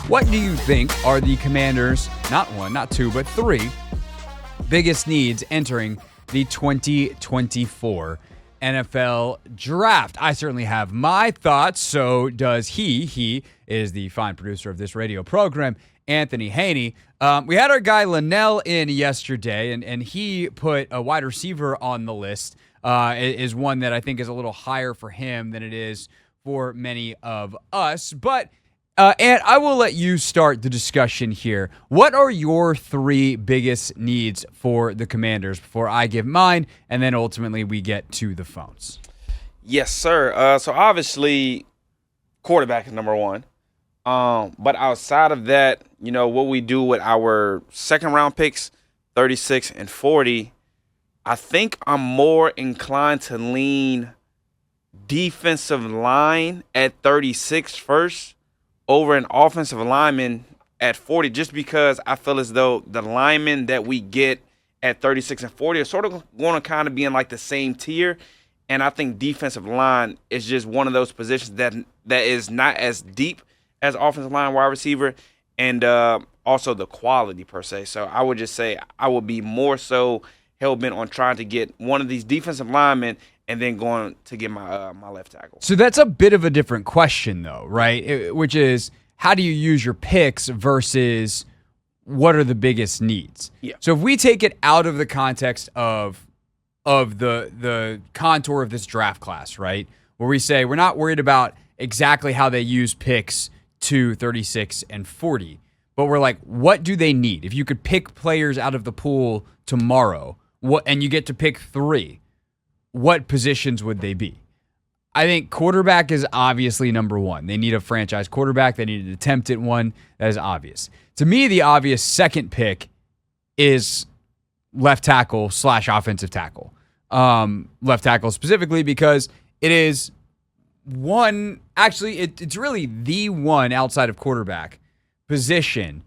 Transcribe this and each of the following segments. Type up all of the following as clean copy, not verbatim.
What do you think are the Commanders, not one, not two, but three, biggest needs entering the 2024 NFL Draft? I certainly have my thoughts, so does he. He is the fine producer of this radio program, Anthony Haney. We had our guy Linnell in yesterday, and he put a wide receiver on the list. Is one that I think is a little higher for him than it is for many of us. But and I will let you start the discussion here. What are your three biggest needs for the Commanders before I give mine, and then ultimately we get to the phones? Yes, sir. So obviously, quarterback is number one. But outside of that, what we do with our second-round picks, 36 and 40, I think I'm more inclined to lean defensive line at 36 first over an offensive lineman at 40, just because I feel as though the linemen that we get at 36 and 40 are sort of going to kind of be in like the same tier. And I think defensive line is just one of those positions that is not as deep as offensive line, wide receiver, and also the quality per se. So I would just say I would be more so hell-bent on trying to get one of these defensive linemen and then going to get my left tackle. So that's a bit of a different question, though, right? Which is, how do you use your picks versus what are the biggest needs? Yeah. So if we take it out of the context of the contour of this draft class, right, where we say we're not worried about exactly how they use picks to 36 and 40, but we're like, what do they need? If you could pick players out of the pool tomorrow, and you get to pick three, what positions would they be? I think quarterback is obviously number one. They need a franchise quarterback. They need an attempt at one. That is obvious. To me, the obvious second pick is left tackle / offensive tackle. Left tackle specifically because it is one, actually, it's really the one outside of quarterback position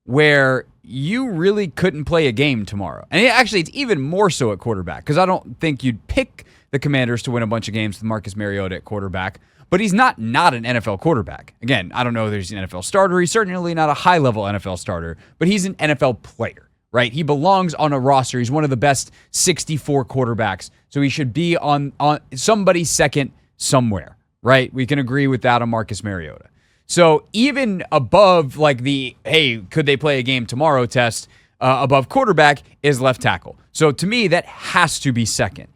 where you really couldn't play a game tomorrow. And it's even more so at quarterback, because I don't think you'd pick the Commanders to win a bunch of games with Marcus Mariota at quarterback, but he's not an NFL quarterback. Again, I don't know that he's an NFL starter. He's certainly not a high-level NFL starter, but he's an NFL player, right? He belongs on a roster. He's one of the best 64 quarterbacks, so he should be on somebody's second somewhere, right? We can agree with that on Marcus Mariota. So even above like the, hey, could they play a game tomorrow test, above quarterback is left tackle. So to me, that has to be second.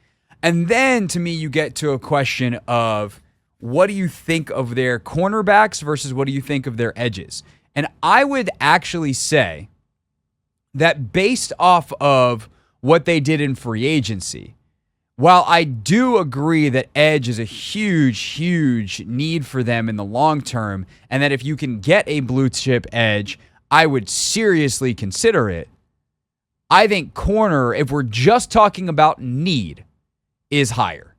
And then to me, you get to a question of what do you think of their cornerbacks versus what do you think of their edges? And I would actually say that based off of what they did in free agency, while I do agree that edge is a huge, huge need for them in the long term, and that if you can get a blue chip edge, I would seriously consider it, I think corner, if we're just talking about need, is higher.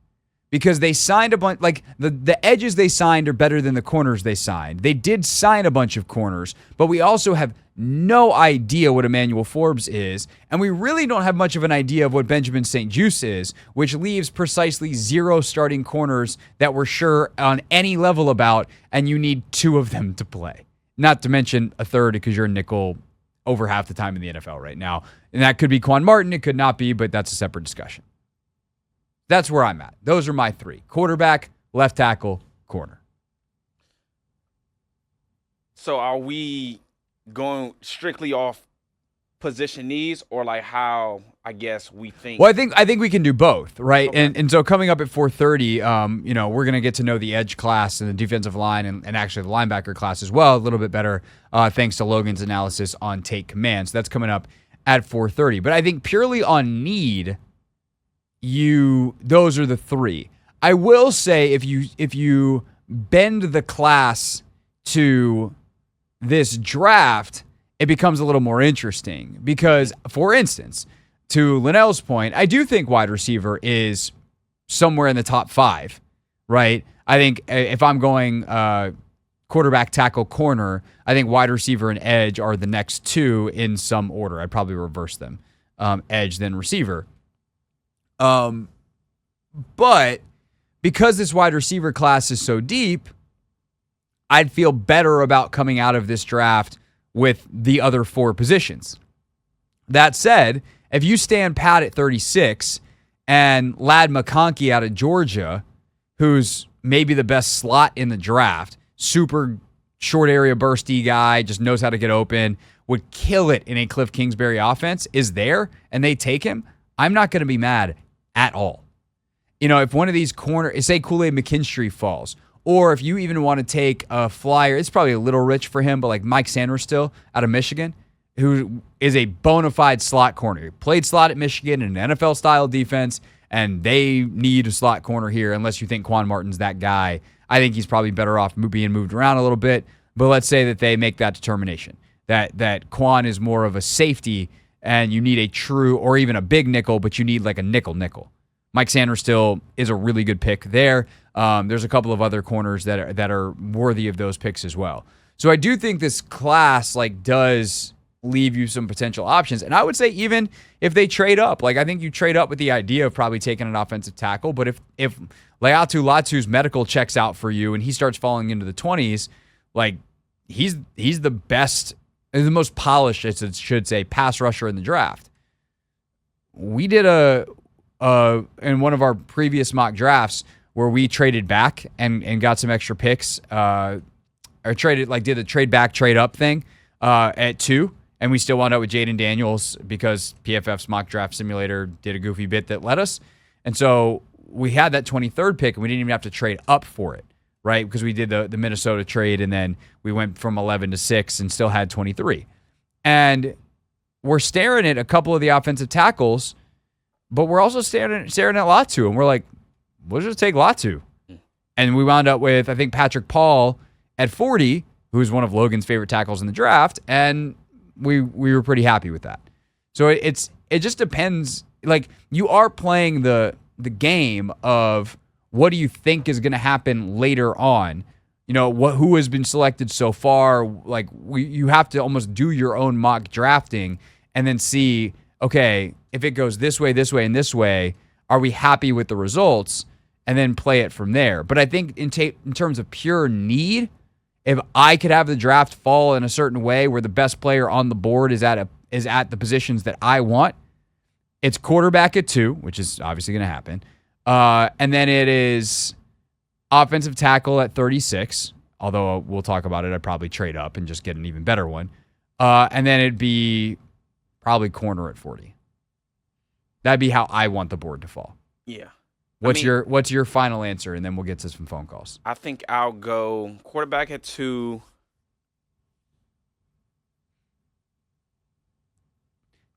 Because they signed a bunch, like the edges they signed are better than the corners they signed. They did sign a bunch of corners, but we also have no idea what Emmanuel Forbes is, and we really don't have much of an idea of what Benjamin St-Juste is, which leaves precisely 0 starting corners that we're sure on any level about, and you need 2 of them to play. Not to mention a third because you're a nickel over half the time in the NFL right now. And that could be Quan Martin, it could not be, but that's a separate discussion. That's where I'm at. Those are my 3. Quarterback, left tackle, corner. So are we going strictly off position needs, or like how I guess we think? Well, I think we can do both, right? Okay. And so coming up at 4:30, we're gonna get to know the edge class and the defensive line and actually the linebacker class as well a little bit better, thanks to Logan's analysis on Take Command. So that's coming up at 4:30. But I think purely on need, those are the 3. I will say if you bend the class to this draft, it becomes a little more interesting because, for instance, to Linnell's point, I do think wide receiver is somewhere in the top 5, right? I think if I'm going quarterback, tackle, corner, I think wide receiver and edge are the next 2 in some order. I'd probably reverse them, edge then receiver. But because this wide receiver class is so deep, I'd feel better about coming out of this draft with the other 4 positions. That said, if you stand pat at 36 and Ladd McConkey out of Georgia, who's maybe the best slot in the draft, super short area bursty guy, just knows how to get open, would kill it in a Cliff Kingsbury offense, is there, and they take him, I'm not going to be mad at all. If one of these say Kool-Aid McKinstry falls, or if you even want to take a flyer, it's probably a little rich for him, but like Mike Sanders still out of Michigan, who is a bona fide slot corner. He played slot at Michigan in an NFL-style defense, and they need a slot corner here unless you think Quan Martin's that guy. I think he's probably better off being moved around a little bit, but let's say that they make that determination, that Quan is more of a safety and you need a true or even a big nickel, but you need like a nickel. Mike Sanders still is a really good pick there. There's a couple of other corners that are worthy of those picks as well. So I do think this class does leave you some potential options. And I would say even if they trade up, I think you trade up with the idea of probably taking an offensive tackle. But if Laiatu Latu's medical checks out for you and he starts falling into the 20s, he's the best, the most polished, I should say, pass rusher in the draft. We did in one of our previous mock drafts where we traded back and got some extra picks, or did a trade back, trade up thing at 2. And we still wound up with Jaden Daniels because PFF's mock draft simulator did a goofy bit that let us. And so we had that 23rd pick, and we didn't even have to trade up for it, right? Because we did the Minnesota trade, and then we went from 11 to 6 and still had 23. And we're staring at a couple of the offensive tackles, but we're also staring at Latu, and we're like, we'll just take Latu. And we wound up with, I think, Patrick Paul at 40, who's one of Logan's favorite tackles in the draft, and we were pretty happy with that. So it just depends. You are playing the game of what do you think is going to happen later on. Who has been selected so far. You have to almost do your own mock drafting and then see, okay, if it goes this way, and this way, are we happy with the results? And then play it from there. But I think in terms of pure need, if I could have the draft fall in a certain way where the best player on the board is at the positions that I want, it's quarterback at 2, which is obviously going to happen. And then it is offensive tackle at 36, although we'll talk about it. I'd probably trade up and just get an even better one. And then it'd be probably corner at 40. That'd be how I want the board to fall. Yeah. What's your final answer, and then we'll get to some phone calls. I think I'll go quarterback at 2.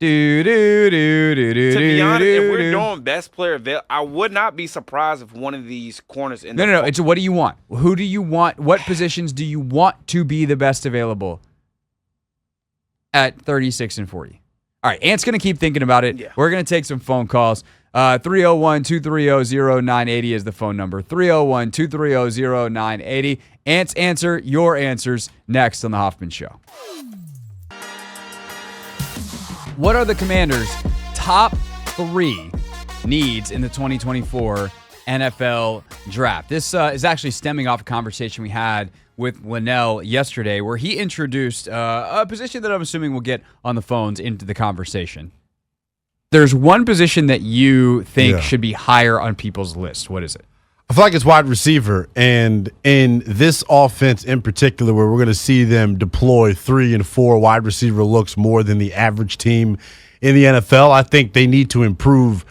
To be honest, if we're doing best player available, I would not be surprised if one of these corners in No. It's what do you want? Who do you want? What positions do you want to be the best available at 36 and 40? All right, Ant's going to keep thinking about it. Yeah. We're going to take some phone calls. 301-230-0980 is the phone number. 301-230-0980. Ant's answer, your answers, next on The Hoffman Show. What are the Commanders' top 3 needs in the 2024 NFL Draft? This is actually stemming off a conversation we had with Linnell yesterday where he introduced a position that I'm assuming we'll get on the phones into the conversation. There's one position that you think should be higher on people's list. What is it? I feel like it's wide receiver. And in this offense in particular, where we're going to see them deploy 3 and 4 wide receiver looks more than the average team in the NFL, I think they need to improve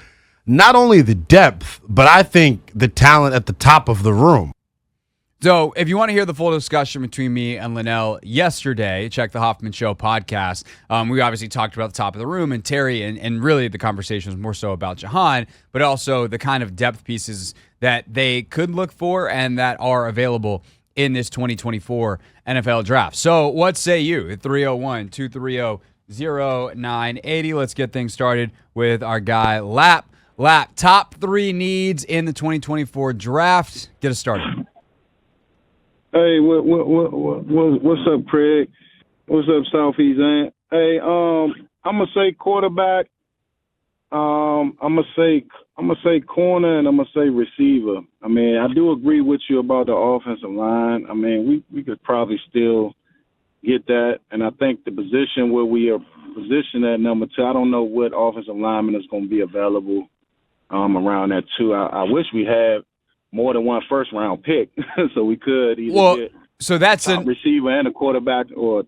not only the depth, but I think the talent at the top of the room. So if you want to hear the full discussion between me and Linnell yesterday, check the Hoffman Show podcast. We obviously talked about the top of the room and Terry, and really the conversation was more so about Jahan, but also the kind of depth pieces that they could look for and that are available in this 2024 NFL Draft. So what say you at 301-230-0980? Let's get things started with our guy, Lap. Lap, top 3 needs in the 2024 Draft. Get us started. Hey, what's up, Craig? What's up, Southeast Ant? Hey, I'm gonna say quarterback. I'm gonna say I'm gonna say corner and I'm gonna say receiver. I mean, I do agree with you about the offensive line. I mean, we could probably still get that, and I think the position where we are positioned at number 2, I don't know what offensive lineman is going to be available around that 2. I wish we had more than one first-round pick, so we could either get so that's a receiver and a quarterback, or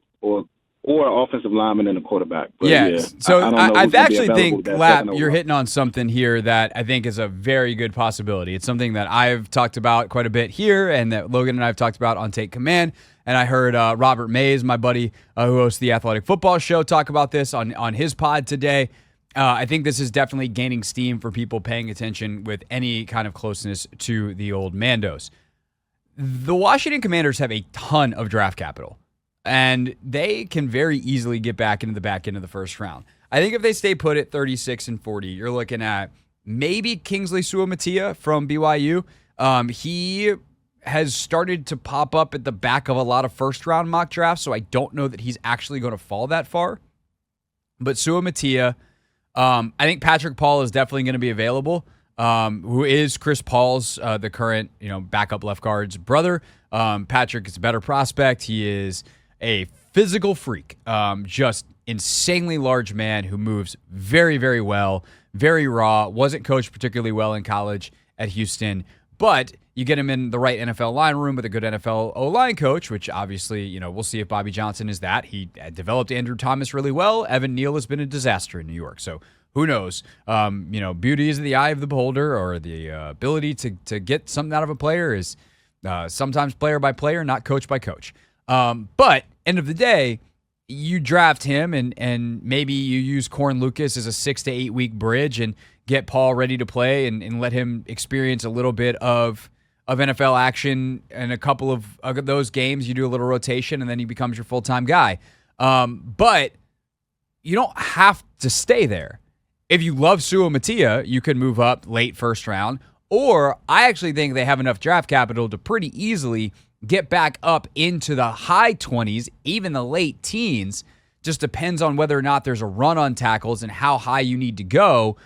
offensive lineman and a quarterback. But yes. Yeah, So I don't know I who's gonna be actually available think, with that Lap, second you're overall. hitting on something here that I think is a very good possibility. It's something that I've talked about quite a bit here, and that Logan and I have talked about on Take Command. And I heard Robert Mays, my buddy who hosts the Athletic Football Show, talk about this on his pod today. I think this is definitely gaining steam for people paying attention with any kind of closeness to the old Mandos. The Washington Commanders have a ton of draft capital, and they can very easily get back into the back end of the first round. I think if they stay put at 36 and 40, you're looking at maybe Kingsley Suamataia from BYU. He has started to pop up at the back of a lot of first-round mock drafts, so I don't know that he's actually going to fall that far. But Suamataia, I think Patrick Paul is definitely going to be available, who is Chris Paul's, the current backup left guard's brother. Patrick is a better prospect. He is a physical freak, just insanely large man who moves very, very well, very raw, wasn't coached particularly well in college at Houston, but you get him in the right NFL line room with a good NFL O-line coach, which obviously, we'll see if Bobby Johnson is that. He developed Andrew Thomas really well. Evan Neal has been a disaster in New York, so who knows? Beauty is in the eye of the beholder, or the ability to get something out of a player is sometimes player by player, not coach by coach. But end of the day, you draft him and maybe you use Corn Lucas as a 6 to 8 week bridge and get Paul ready to play and let him experience a little bit of NFL action in a couple of those games. You do a little rotation and then he becomes your full-time guy. But you don't have to stay there. If you love Suamataia, you could move up late first round, or I actually think they have enough draft capital to pretty easily get back up into the high 20s, even the late teens. Just depends on whether or not there's a run on tackles and how high you need to go,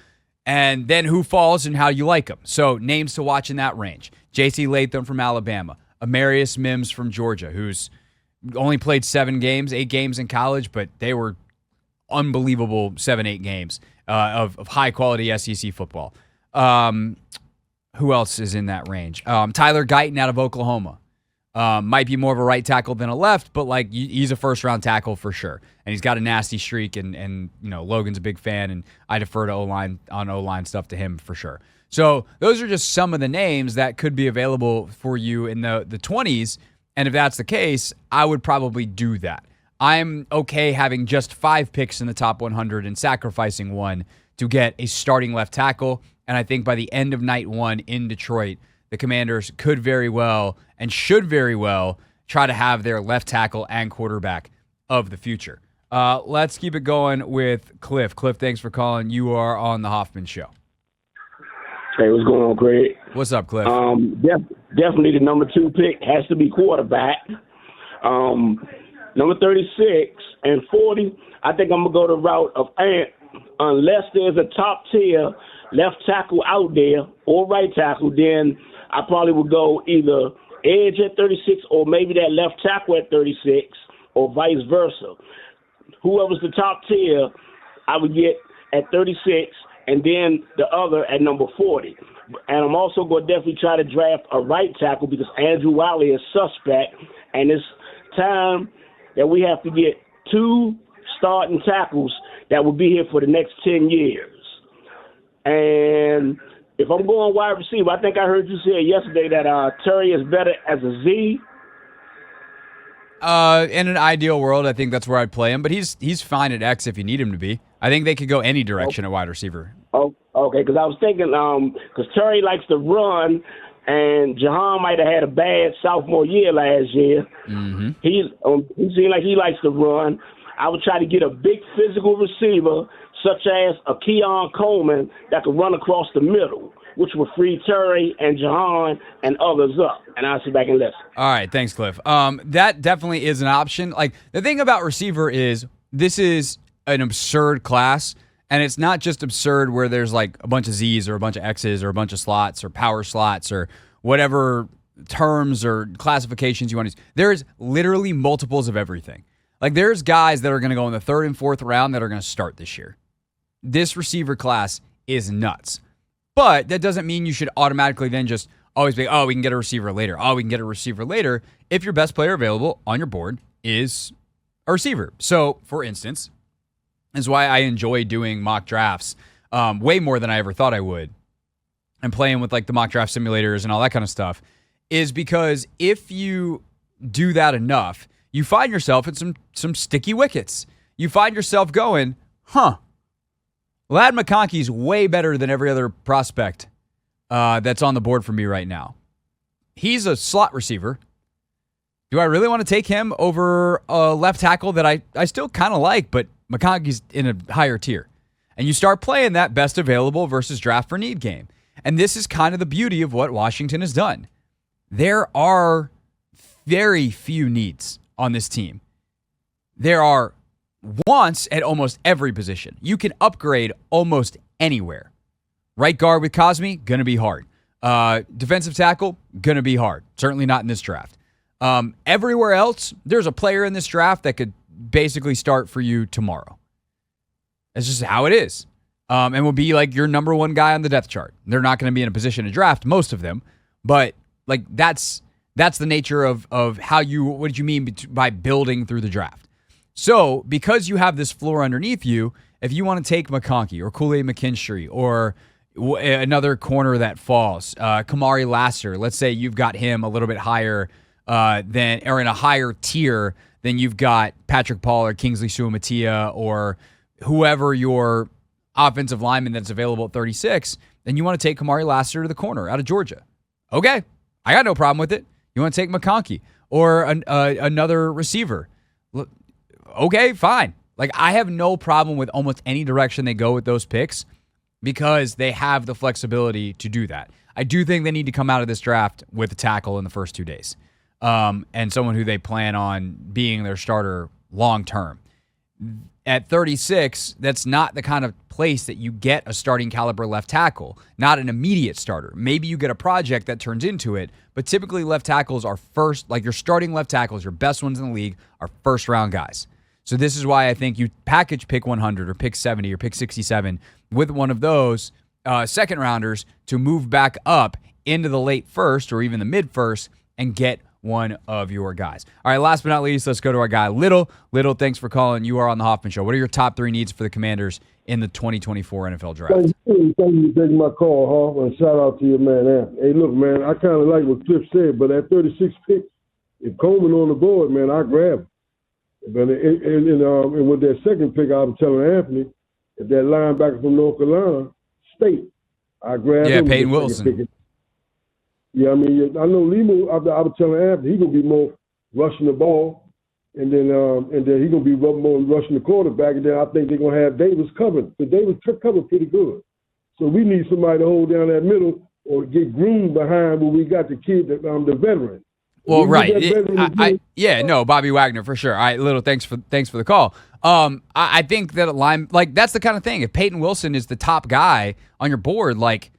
and then who falls and how you like them. So names to watch in that range. J.C. Latham from Alabama, Amarius Mims from Georgia, who's only played 8 games in college, but they were unbelievable 7-8 games of high-quality SEC football. Who else is in that range? Tyler Guyton out of Oklahoma. Might be more of a right tackle than a left, but he's a first-round tackle for sure. And he's got a nasty streak, and Logan's a big fan, and I defer to O-line stuff to him for sure. So those are just some of the names that could be available for you in the 20s, and if that's the case, I would probably do that. I'm okay having just 5 picks in the top 100 and sacrificing one to get a starting left tackle, and I think by the end of night 1 in Detroit, the Commanders could very well and should very well try to have their left tackle and quarterback of the future. Let's keep it going with Cliff. Cliff, thanks for calling. You are on the Hoffman Show. Hey, what's going on, Craig? What's up, Cliff? Definitely the number 2 pick has to be quarterback. Number 36 and 40, I think I'm going to go the route of Ant. Unless there's a top-tier left tackle out there or right tackle, then I probably would go either edge at 36 or maybe that left tackle at 36 or vice versa. Whoever's the top tier, I would get at 36 and then the other at number 40. And I'm also going to definitely try to draft a right tackle because Andrew Wiley is suspect, and it's time that we have to get 2 starting tackles that will be here for the next 10 years. And if I'm going wide receiver, I think I heard you say yesterday that Terry is better as a Z. In an ideal world, I think that's where I'd play him, but he's fine at X if you need him to be. I think they could go any direction at wide receiver. Oh, okay, because I was thinking, because Terry likes to run, and Jahan might have had a bad sophomore year last year. Mm-hmm. He seems like he likes to run. I would try to get a big physical receiver, such as a Keon Coleman, that could run across the middle, which would free Terry and Jahan and others up. And I'll sit back and listen. All right, thanks, Cliff. That definitely is an option. Like, the thing about receiver is this is an absurd class, And it's not just absurd where there's like a bunch of Z's or a bunch of X's or a bunch of slots or power slots or whatever terms or classifications you want to use. There's literally multiples of everything. Like there's guys that are going to go in the 3rd and 4th round that are going to start this year. This receiver class is nuts. But that doesn't mean you should automatically then just always be, oh, we can get a receiver later. Oh, we can get a receiver later if your best player available on your board is a receiver. So, for instance, this is why I enjoy doing mock drafts way more than I ever thought I would, and playing with like the mock draft simulators and all that kind of stuff, is because if you do that enough, you find yourself in some sticky wickets. You find yourself going, Ladd McConkey's way better than every other prospect that's on the board for me right now. He's a slot receiver. Do I really want to take him over a left tackle that I still kind of like, but McConkey's in a higher tier? And you start playing that best available versus draft for need game. And this is kind of the beauty of what Washington has done. There are very few needs on this team. There are wants at almost every position. You can upgrade almost anywhere. Right guard with Cosme, going to be hard. Defensive tackle, going to be hard. Certainly not in this draft. Everywhere else, there's a player in this draft that could basically start for you tomorrow. That's just how it is. And will be like your number one guy on the depth chart. They're not going to be in a position to draft, most of them, but like that's the nature of what did you mean by building through the draft? So because you have this floor underneath you, if you want to take McConkey or Kool-Aid McKinstry or another corner that falls, Kamari Lassiter, let's say you've got him a little bit higher or in a higher tier than you've got Patrick Paul or Kingsley Suamatia or whoever your offensive lineman that's available at 36, then you want to take Kamari Lassiter to the corner out of Georgia. Okay, I got no problem with it. You want to take McConkey or another receiver. Okay, fine. Like, I have no problem with almost any direction they go with those picks because they have the flexibility to do that. I do think they need to come out of this draft with a tackle in the first 2 days and someone who they plan on being their starter long term. At 36, that's not the kind of place that you get a starting caliber left tackle, not an immediate starter. Maybe you get a project that turns into it, but typically left tackles are first, like your starting left tackles, your best ones in the league are first round guys. So this is why I think you package pick 100 or pick 70 or pick 67 with one of those second rounders to move back up into the late first or even the mid first and get one of your guys. All right, last but not least, let's go to our guy, Little. Little, thanks for calling. You are on the Hoffman Show. What are your top 3 needs for the Commanders in the 2024 NFL Draft? Thank you for taking my call, Hoff, and shout out to your man, Anthony. Hey, look, man, I kind of like what Cliff said, but at 36 pick, if Coleman on the board, man, I grab him. But and with that second pick, I was telling Anthony, if that linebacker from North Carolina, State, I grab him. Yeah, Peyton Wilson. Yeah, I mean, I know Limo. I was telling Anthony, he's gonna be more rushing the ball, and then he's gonna be more rushing the quarterback, and then I think they're gonna have Davis covered. But Davis covered pretty good, so we need somebody to hold down that middle or get groomed behind where we got the kid, the veteran. Well, right. Bobby Wagner for sure. All right, Little, thanks for the call. I think that that's the kind of thing. If Peyton Wilson is the top guy on your board, like,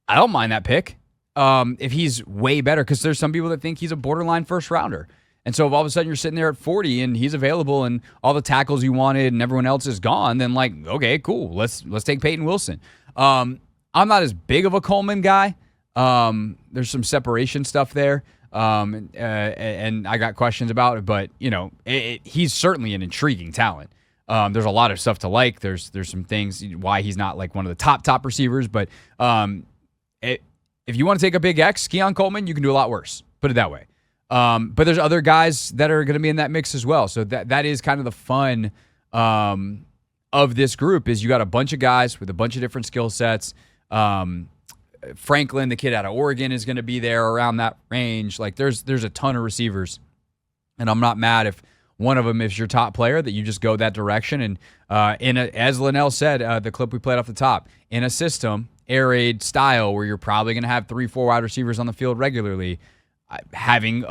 I don't mind that pick. If he's way better, because there's some people that think he's a borderline first rounder. And so if all of a sudden you're sitting there at 40 and he's available and all the tackles you wanted and everyone else is gone, then like, okay, cool. Let's take Peyton Wilson. I'm not as big of a Coleman guy. There's some separation stuff there. And I got questions about it, but he's certainly an intriguing talent. There's a lot of stuff to like. There's some things why he's not like one of the top receivers, but if you want to take a big X, Keon Coleman, you can do a lot worse. Put it that way. But there's other guys that are going to be in that mix as well. So that is kind of the fun of this group is you got a bunch of guys with a bunch of different skill sets. Franklin, the kid out of Oregon, is going to be there around that range. Like there's a ton of receivers, and I'm not mad if one of them is your top player that you just go that direction. And as Linnell said, the clip we played off the top, in a system, air raid style, where you're probably going to have 3-4 wide receivers on the field regularly, having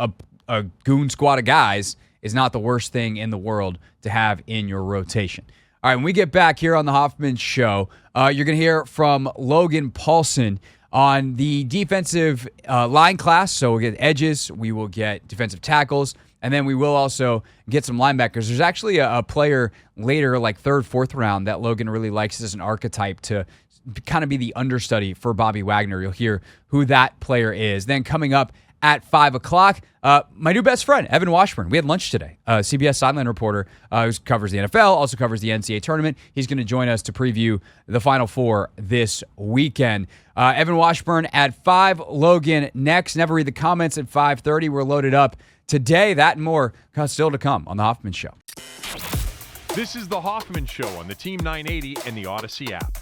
a goon squad of guys is not the worst thing in the world to have in your rotation. All right, when we get back here on the Hoffman Show, you're going to hear from Logan Paulson on the defensive line class. So we'll get edges, we will get defensive tackles, and then we will also get some linebackers. There's actually a player later, like third, fourth round, that Logan really likes as an archetype to kind of be the understudy for Bobby Wagner. You'll hear who that player is. Then coming up at 5 o'clock, my new best friend, Evan Washburn. We had lunch today. CBS sideline reporter who covers the NFL, also covers the NCAA tournament. He's going to join us to preview the Final Four this weekend. Evan Washburn at 5, Logan next. Never read the comments at 5:30. We're loaded up today. That and more still to come on The Hoffman Show. This is The Hoffman Show on the Team 980 and the Odyssey app.